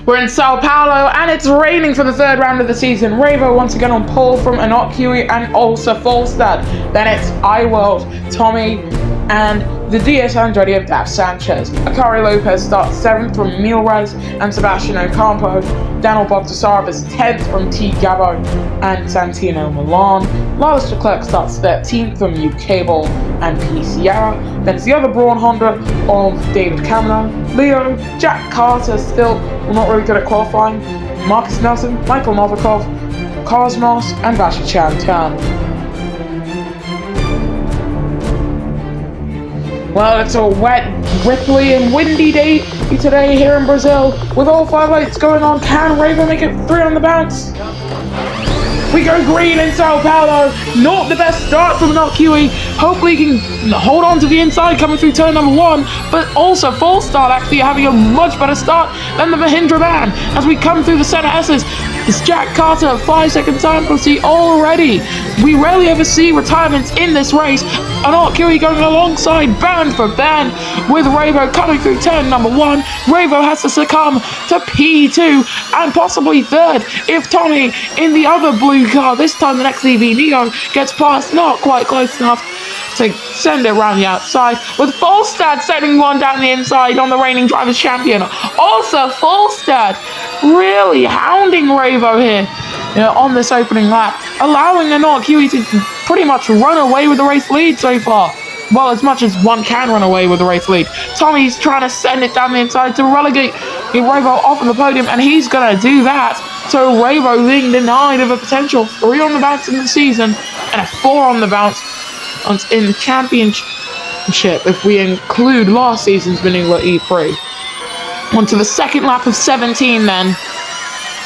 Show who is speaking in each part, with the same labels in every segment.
Speaker 1: We're in Sao Paulo and it's raining for the third round of the season. Ravo once again on pole from Inokui and also Falstad. Then it's iWorld, Tommy, and the DS Andretti of Daf Sanchez. Akari Lopez starts 7th from Milrez and Sebastian Ocampo. Daniel Bogdasarov is 10th from T. Gabo and Santino Milan. Lars Leclerc starts 13th from Ucable and P. Sierra. Then it's the other Braun Honda of David Cameron, Leo, Jack Carter still not really good at qualifying, Marcus Nelson, Michael Novikov, Cosmos, and Vashi Chantan. Well, it's a wet, ripply, and windy day today here in Brazil. With all 5 lights going on, can Ravo make it 3 on the bounce? We go green in Sao Paulo. Not the best start from Inokui. Hopefully he can hold on to the inside coming through turn number 1. But also Falstad actually having a much better start than the Mahindra van. As we come through the center S's, it's Jack Carter, 5-second time penalty already. We rarely ever see retirements in this race. Inokui going alongside band for band with Ravo coming through turn number 1. Ravo has to succumb to P2 and possibly 3rd if Tommy in the other blue car, this time the next EV Neo, gets past, not quite close enough to send it around the outside, with Falstad setting one down the inside on the reigning Drivers' Champion. Also, Falstad really hounding Ravo here on this opening lap, allowing Inokui to pretty much run away with the race lead so far. Well, as much as one can run away with the race lead. Tommy's trying to send it down the inside to relegate Ravo off of the podium, and he's going to do that. So Ravo being denied of a potential 3 on the bounce in the season and a 4 on the bounce in the championship if we include last season's vanilla Prix. On to the second lap of 17 then.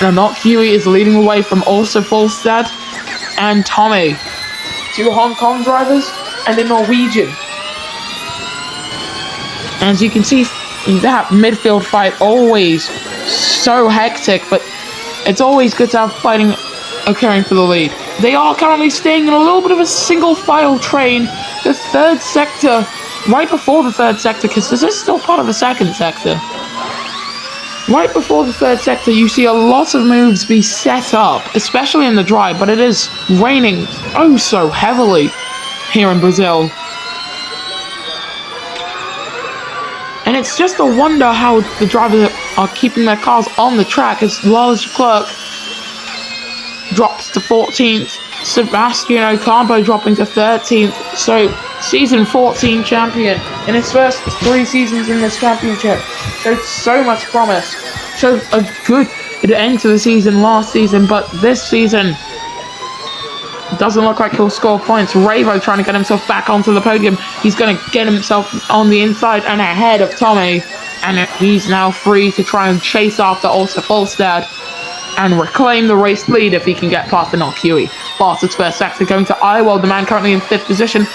Speaker 1: And Inokui is leading away from also Falstad and Tommy. 2 Hong Kong drivers and a Norwegian. As you can see, that midfield fight always so hectic, but it's always good to have fighting occurring for the lead. They are currently staying in a little bit of a single file train. The 3rd sector, right before the 3rd sector, because this is still part of the 2nd sector. Right before the 3rd sector, you see a lot of moves be set up, especially in the dry, but it is raining oh so heavily here in Brazil. And it's just a wonder how the drivers are keeping their cars on the track as Lars Leclerc drops to 14th, Sebastian Ocampo dropping to 13th, so season 14 champion in his first 3 seasons in this championship. Showed so much promise, showed a good end to the season last season, but this season doesn't look like he'll score points. Ravo trying to get himself back onto the podium. He's going to get himself on the inside and ahead of Tommy, and he's now free to try and chase after also Falstad and reclaim the race lead if he can get past Inokui. Fastest first sector going to iWorld, the man currently in 5th position,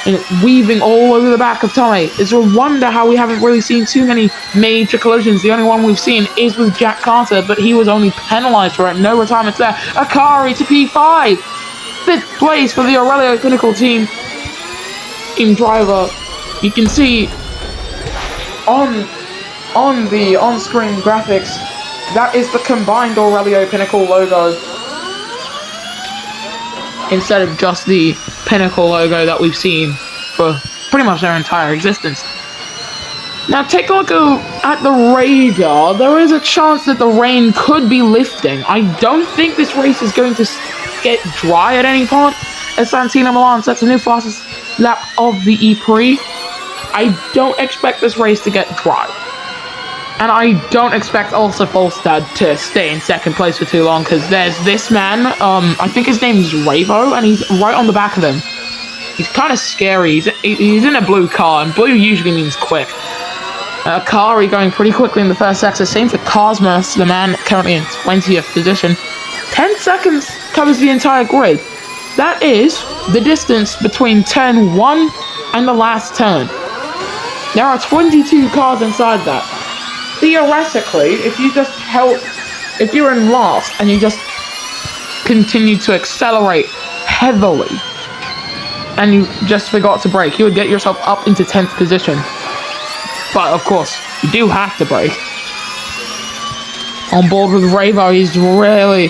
Speaker 1: and weaving all over the back of Tommy. It's a wonder how we haven't really seen too many major collisions. The only one we've seen is with Jack Carter, but he was only penalised for it. No retirements there. Akari to P5. 5th place for the Aurelio Pinnacle team driver. You can see on the on-screen graphics, that is the combined Aurelio Pinnacle logo instead of just the Pinnacle logo that we've seen for pretty much their entire existence. Now take a look at the radar. There is a chance that the rain could be lifting. I don't think this race is going to get dry at any point as Santino Milan sets a new fastest lap of the Prix. I don't expect this race to get dry. And I don't expect also Falstad to stay in 2nd place for too long, because there's this man, I think his name is Ravo, and he's right on the back of him. He's kind of scary. He's in a blue car, and blue usually means quick. Akari going pretty quickly in the 1st sector. Same for Cosmos, the man currently in 20th position. 10 seconds covers the entire grid. That is the distance between turn 1 and the last turn. There are 22 cars inside that. Theoretically, if you're in last and you just continue to accelerate heavily and you just forgot to brake, you would get yourself up into 10th position. But of course, you do have to brake. on board with Ravo. He's really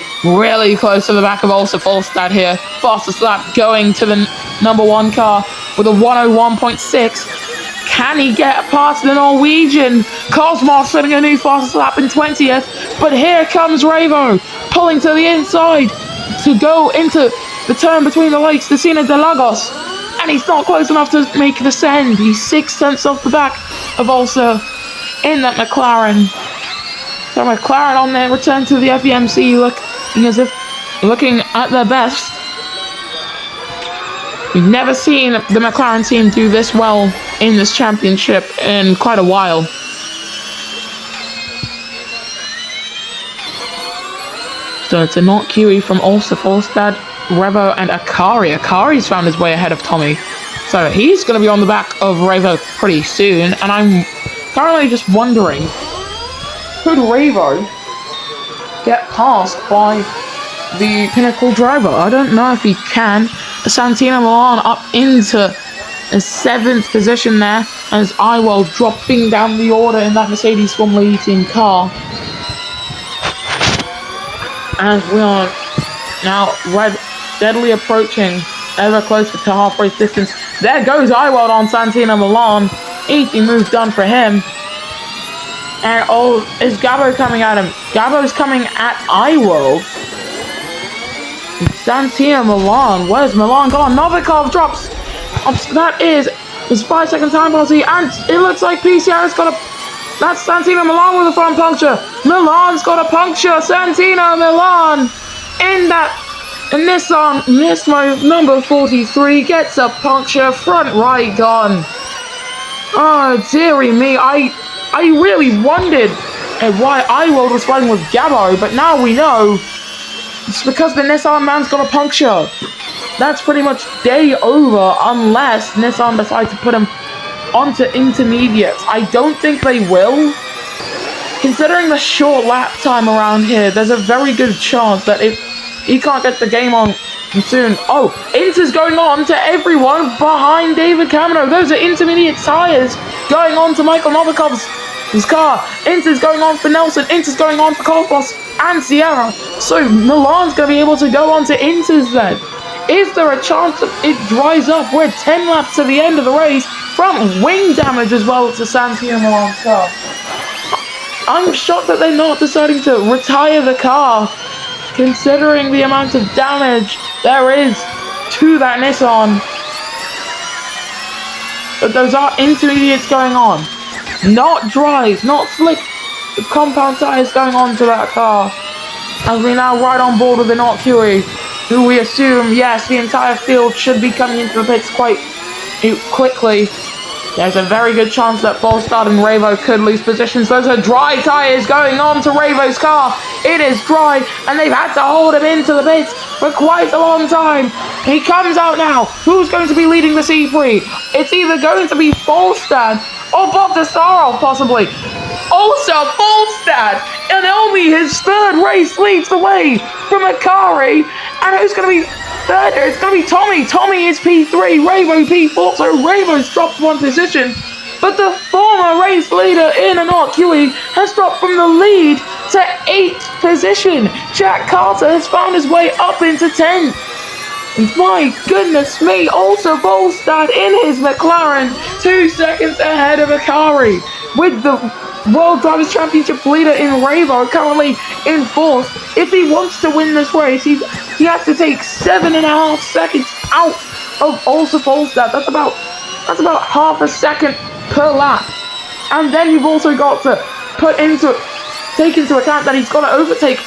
Speaker 1: close to the back of Ulster Volstad here. Fastest lap going to the number 1 car with a 101.6. Can he get past the Norwegian? Cosmos setting a new fastest lap in 20th. But here comes Ravo, pulling to the inside to go into the turn between the lakes, the Sina de Lagos. And he's not close enough to make the send. He's 6 tenths off the back of Ulster in that McLaren. So McLaren on their return to the FEMC looking at their best. We've never seen the McLaren team do this well in this championship in quite a while. So it's a not QE from Ulster Volstad, Revo, and Akari. Akari's found his way ahead of Tommy. So he's going to be on the back of Revo pretty soon. And I'm currently just wondering, could Revo get passed by the Pinnacle driver? I don't know if he can. Santino Milan up into a 7th position there, as Iwell dropping down the order in that Mercedes Formula E team car. As we are now steadily approaching ever closer to halfway distance. There goes Iwell on Santino Milan. Easy move done for him. And oh, is Gabo coming at him? Gabo's coming at Iwell. Santino Milan, where's Milan gone? Novikov drops. That is his 5-second time penalty, and it looks like PCR's got a. That's Santino Milan with a front puncture. Milan's got a puncture. Santino Milan in that Nissan Nismo number 43 gets a puncture, front right gone. Oh dearie me, I really wondered why Iwold was fighting with Gabo, but now we know. It's because the Nissan man's got a puncture. That's pretty much day over unless Nissan decides to put him onto intermediates. I don't think they will. Considering the short lap time around here, there's a very good chance that if he can't get the game on soon. Oh, Inter's going on to everyone behind David Camino. Those are intermediate tyres going on to Michael Novikov's car. Inter's going on for Nelson. Inter's going on for Cosmos and Sierra. So Milan's going to be able to go on to Inter's then. Is there a chance that it dries up? We're 10 laps to the end of the race. Front wing damage as well to Santino Milan's car. I'm shocked that they're not deciding to retire the car, considering the amount of damage there is to that Nissan. But those are intermediates going on. Not dries, not slick compound tyres going on to that car. As we now ride on board with the Not Curie, who we assume, yes, the entire field should be coming into the pits quite quickly. There's a very good chance that Volstad and Ravo could lose positions. Those are dry tyres going on to Ravo's car. It is dry, and they've had to hold him into the pits for quite a long time. He comes out now. Who's going to be leading the C3? It's either going to be Volstad or Bob Desaro, possibly. Also, Volstad, and only his 3rd race leads the way from Akari. And who's going to be third? It's going to be Tommy. Tommy is P3, Ravo P4, so Ravo's dropped 1 position. But the former race leader in an QE has dropped from the lead to 8th position. Jack Carter has found his way up into 10th. My goodness me, also Volstad in his McLaren, 2 seconds ahead of Akari, with the World Drivers' Championship leader in Ravo currently in 4th. If he wants to win this race, he has to take 7.5 seconds out of also Volstad. That's about half a second per lap. And then you've also got to take into account that he's got to overtake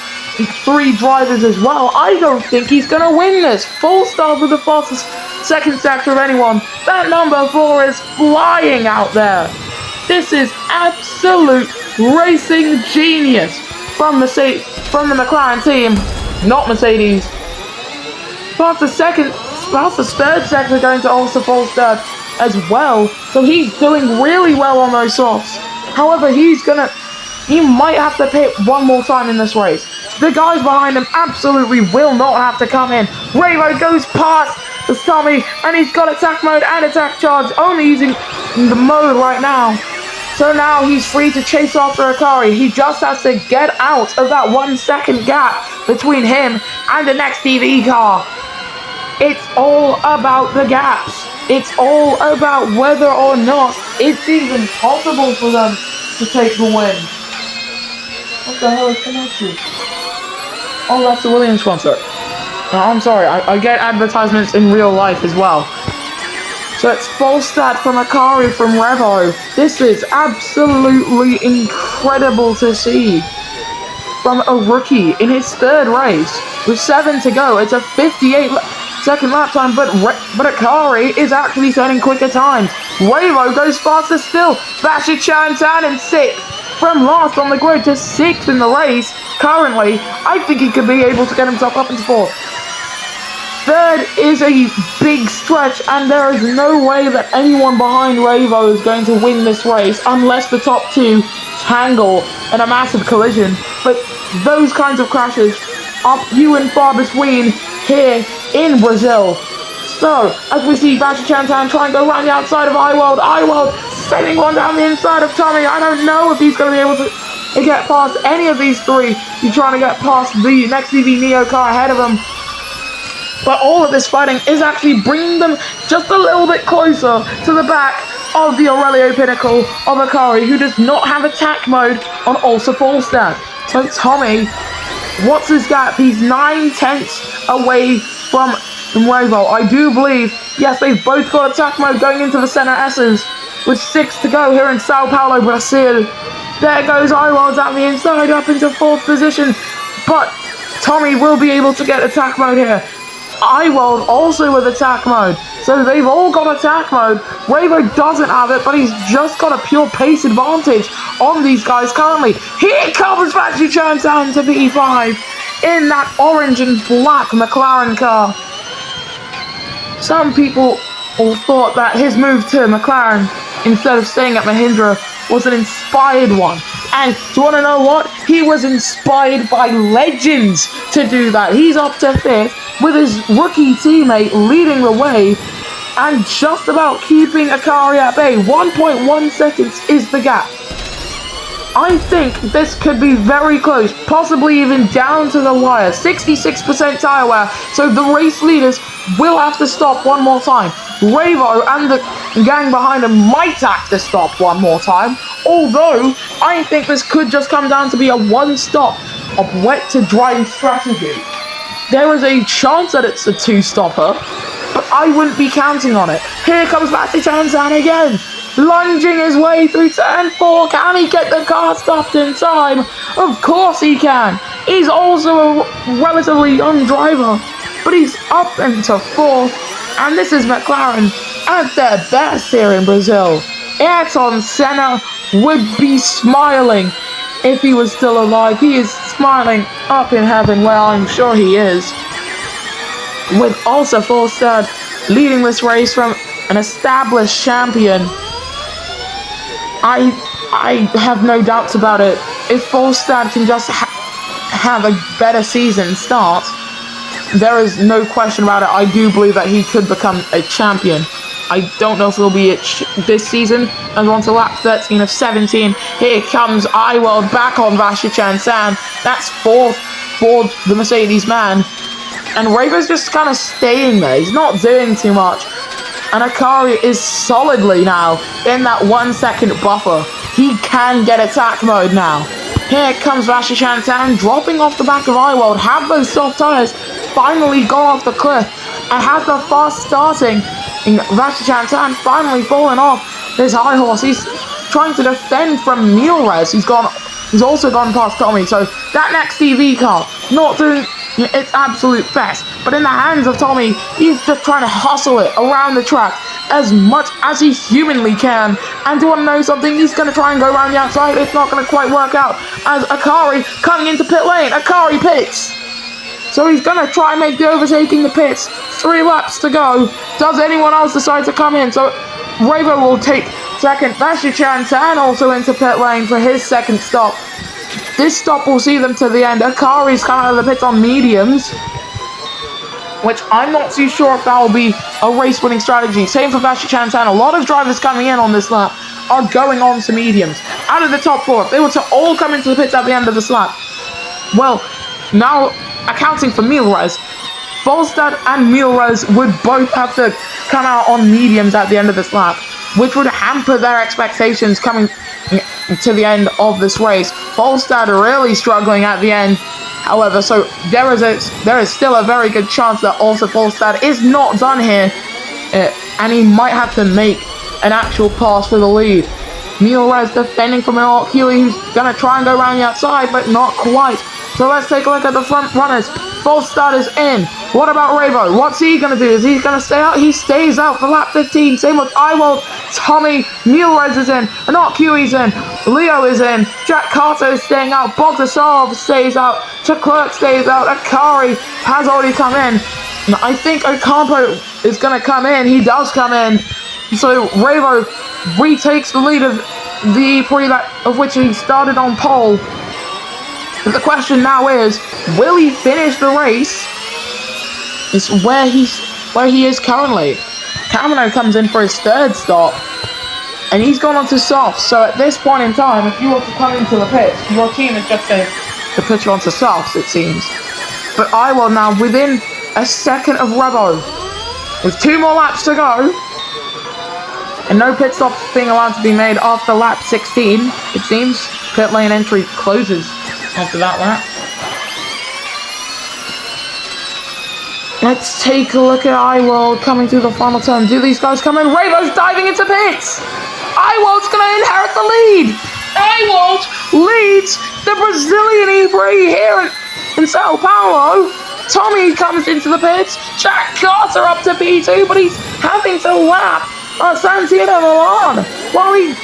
Speaker 1: 3 drivers as well. I don't think he's going to win this. Volstad with the fastest second sector of anyone. That number 4 is flying out there. This is absolute racing genius from the McLaren team, not Mercedes. Fastest 3rd sector going to also Volstad as well. So he's doing really well on those softs. However, he might have to pit 1 more time in this race. The guys behind him absolutely will not have to come in. Ravo goes past the Tommy, and he's got attack mode and attack charge, only using the mode right now. So now he's free to chase after Akari. He just has to get out of that 1 second gap between him and the next TV car. It's all about the gaps. It's all about whether or not it's even possible for them to take the win. What the hell is connected? Oh, that's the Williams sponsor. I'm sorry, I get advertisements in real life as well. So it's full stat from Akari from Revo. This is absolutely incredible to see from a rookie in his third race. With 7 to go, it's a 58-second lap time, but Akari is actually setting quicker times. Revo goes faster still. Basher Chantan in 6th. From last on the grid to 6th in the race. Currently, I think he could be able to get himself up into 4th. Third is a big stretch, and there is no way that anyone behind Revo is going to win this race unless the top 2 tangle in a massive collision. But those kinds of crashes are few and far between here in Brazil. So, as we see Basher Chantan try and go around the outside of Iworld sending one down the inside of Tommy. I don't know if he's going to be able to get past any of these 3. He's trying to get past the next TV Neo car ahead of him. But all of this fighting is actually bringing them just a little bit closer to the back of the Aurelio Pinnacle of Akari, who does not have attack mode on also full stat. So Tommy, what's his gap? He's 9/10 away from Revo. I do believe, yes, they've both got attack mode going into the center S's with 6 to go here in Sao Paulo, Brazil. There goes Iworld down the inside up into 4th position, but Tommy will be able to get attack mode here. Iworld also with attack mode. So they've all got attack mode. Revo doesn't have it, but he's just got a pure pace advantage on these guys currently. Here comes Basher Chantan to P5 in that orange and black McLaren car. Some people all thought that his move to McLaren instead of staying at Mahindra was an inspired one. And do you want to know what? He was inspired by legends to do that. He's up to 5th with his rookie teammate leading the way and just about keeping Akari at bay. 1.1 seconds is the gap. I think this could be very close, possibly even down to the wire. 66% tire wear, so the race leaders will have to stop one more time. Revo and the gang behind him might have to stop one more time, although I think this could just come down to be a one-stop of wet to dry strategy. There is a chance that it's a 2-stopper, but I wouldn't be counting on it. Here comes Basher Chantan again, lunging his way through turn 4. Can he get the car stopped in time? Of course he can. He's also a relatively young driver, but he's up into 4th, and this is McLaren at their best here in Brazil. Ayrton Senna would be smiling if he was still alive. He is smiling up in heaven, where I'm sure he is. With also Fulstad leading this race from an established champion. I have no doubts about it. If Fulstad can just have a better season start, there is no question about it. I do believe that he could become a champion. I don't know if it'll be this season, and on to lap 13 of 17. Here comes Iworld back on Basher Chantan. That's 4th for the Mercedes man. And Revo's just kind of staying there. He's not doing too much. And Akari is solidly now in that 1 second buffer. He can get attack mode now. Here comes Basher Chantan dropping off the back of Iworld. Have those soft tires finally gone off the cliff? And has the fast starting Basher Chantan finally fallen off his high horse? He's trying to defend from Milres. He's also gone past Tommy. So that next TV car not doing its absolute best, but in the hands of Tommy, he's just trying to hustle it around the track as much as he humanly can. And do you want to know something? He's going to try and go around the outside. It's not going to quite work out as Akari coming into pit lane. Akari pits. So he's going to try and make the overtaking the pits. 3 laps to go. Does anyone else decide to come in? So Revo will take second. Basher Chantan also into pit lane for his second stop. This stop will see them to the end. Akari's coming out of the pits on mediums. which I'm not too sure if that will be a race-winning strategy. Same for Sebastian. A lot of drivers coming in on this lap are going on to mediums. Out of the top 4, if they were to all come into the pits at the end of this lap, well, now accounting for Milrez, Volstad and Milrez would both have to come out on mediums at the end of this lap, which would hamper their expectations coming to the end of this race. Volstad really struggling at the end. However, so there is still a very good chance that also Volstad is not done here, and he might have to make an actual pass for the lead. Milrez defending from an Huey, who's going to try and go around the outside, but not quite. So let's take a look at the front runners. Volstad is in. What about Ravo? What's he going to do? Is he going to stay out? He stays out for lap 15. Same with Iwold, Tommy, Milrez is in. Not Huey's in. Leo is in. Jack Carter is staying out. Bogdasarov stays out. Leclerc stays out. Akari has already come in. And I think Ocampo is going to come in. He does come in. So Ravo retakes the lead of the Prix of which he started on pole. But the question now is, will he finish the race? It's where he is currently. Camino comes in for his 3rd stop, and he's gone on to softs. So at this point in time, if you want to come into the pits, your team is just going to put you onto softs, it seems. But I will now within a second of Rebo, with 2 more laps to go, and no pit stops being allowed to be made after lap 16, it seems. Pit lane entry closes after that lap. Let's take a look at Iworld coming through the final turn. Do these guys come in? Ravo's diving into pits! Iworld's going to inherit the lead! Iworld leads the Brazilian E-Prix here in Sao Paulo. Tommy comes into the pits. Jack Carter up to P2, but he's having to lap Santino Milan while he's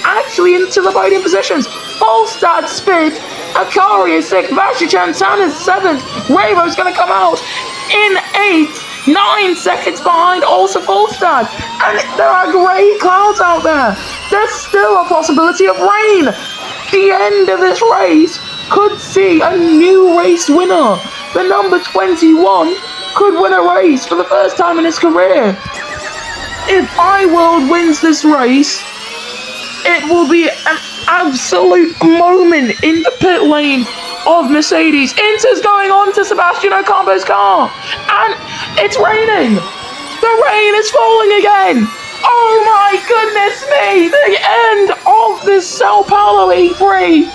Speaker 1: actually into the podium positions. Volstad spin. Akari is 6th. Vasichan is 7th. Ravo's going to come out in 8th. 9 seconds behind also Volstad. And there are grey clouds out there. There's still a possibility of rain. The end of this race could see a new race winner. The number 21 could win a race for the first time in his career. If iWorld wins this race, it will be an absolute moment in the pit lane of Mercedes. Inter's going on to Sebastian Ocampo's car, and it's raining. The rain is falling again. Oh my goodness me! The end of this Sao Paulo E3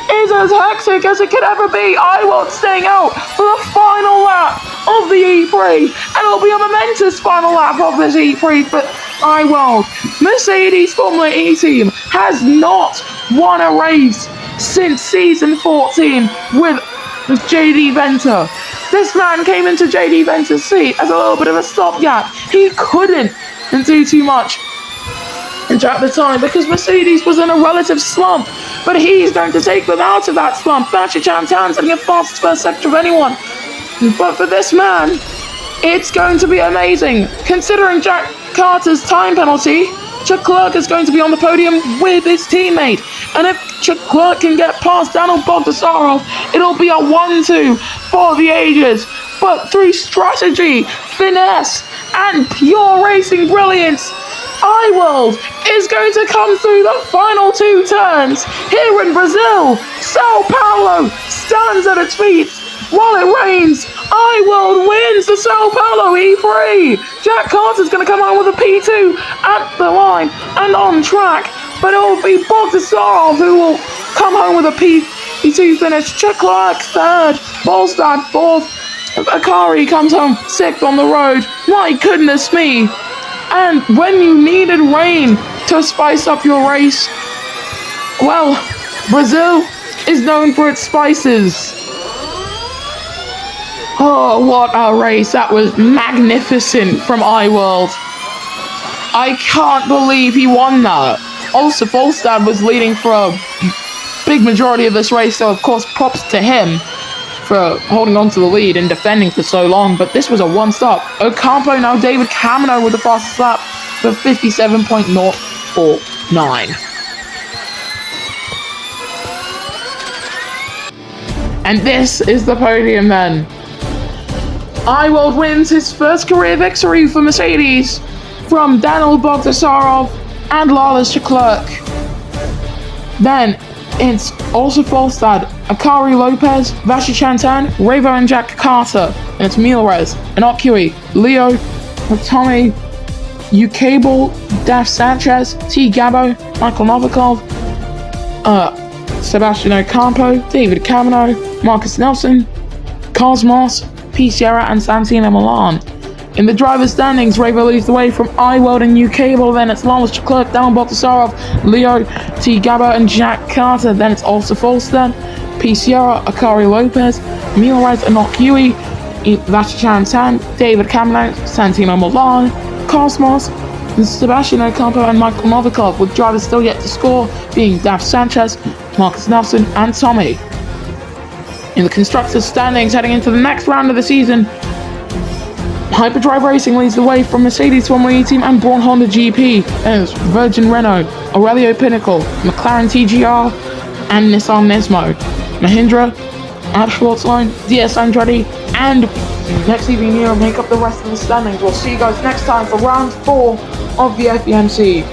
Speaker 1: is as hectic as it could ever be. iWorld staying out for the final lap of the E3, and it'll be a momentous final lap of this E3 for iWorld. Mercedes Formula E team has not won a race since season 14 with JD Venter. This man came into JD Venter's seat as a little bit of a stopgap. He couldn't do too much at the time because Mercedes was in a relative slump, but he's going to take them out of that slump. Vasichan setting a fastest first sector of anyone. But for this man, it's going to be amazing. Considering Jack Carter's time penalty, Leclerc is going to be on the podium with his teammate. And if Leclerc can get past Daniel Bogdasarov, it'll be a 1-2 for the ages. But through strategy, finesse, and pure racing brilliance, iWorld is going to come through the final 2 turns here in Brazil. Sao Paulo stands at its feet while it rains. iWorld wins the Sao Paulo E3. Jack Carter's going to come out with a P2 at the line and on track, but it will be Bogdasarov who will come home with a P2 finish. Leclerc 3rd, Volstad 4th, Akari comes home 6th on the road. My goodness me. And when you needed rain to spice up your race, well, Brazil is known for its spices. Oh, what a race. That was magnificent from iWorld. I can't believe he won that. Also, Volstad was leading for a big majority of this race, so of course props to him for holding on to the lead and defending for so long, but this was a one-stop. Ocampo, now David Camino with the fastest lap for 57.049. And this is the podium then. iWorld wins his first career victory for Mercedes from Daniil Bogdasarov and Lars Leclerc. Then it's also Falstad, Akari Lopez, Vashi Chantan, Revo and Jack Carter. And it's Milrez, Inokui, Leo, Tommy, Ukable, Daf Sanchez, T. Gabo, Michael Novikov, Sebastian Ocampo, David Camino, Marcus Nelson, Cosmos, P. Sierra, and Santino Milan. In the driver's standings, Revo leads the way from iWorld and Ukable. Then it's Lars Leclerc, Daniil Bogdasarov, Leo, T. Gabo, and Jack Carter. Then it's also Falstad, P. Sierra, Akari Lopez, Milrez, Inokui, Vashi Chantan, David Camino, Santino Milan, Cosmos, Sebastian Ocampo, and Michael Novikov, with drivers still yet to score being Daf Sanchez, Marcus Nelson, and Tommy. In the constructors' standings heading into the next round of the season, Hyperdrive Racing leads the way from Mercedes Formula E Team and Braun Honda GP. There's Virgin Renault, Aurelio Pinnacle, McLaren TGR, and Nissan Nismo. Mahindra, Abschwarzline, DS Andretti, and Next EV Nero make up the rest of the standings. We'll see you guys next time for round 4 of the FEMC.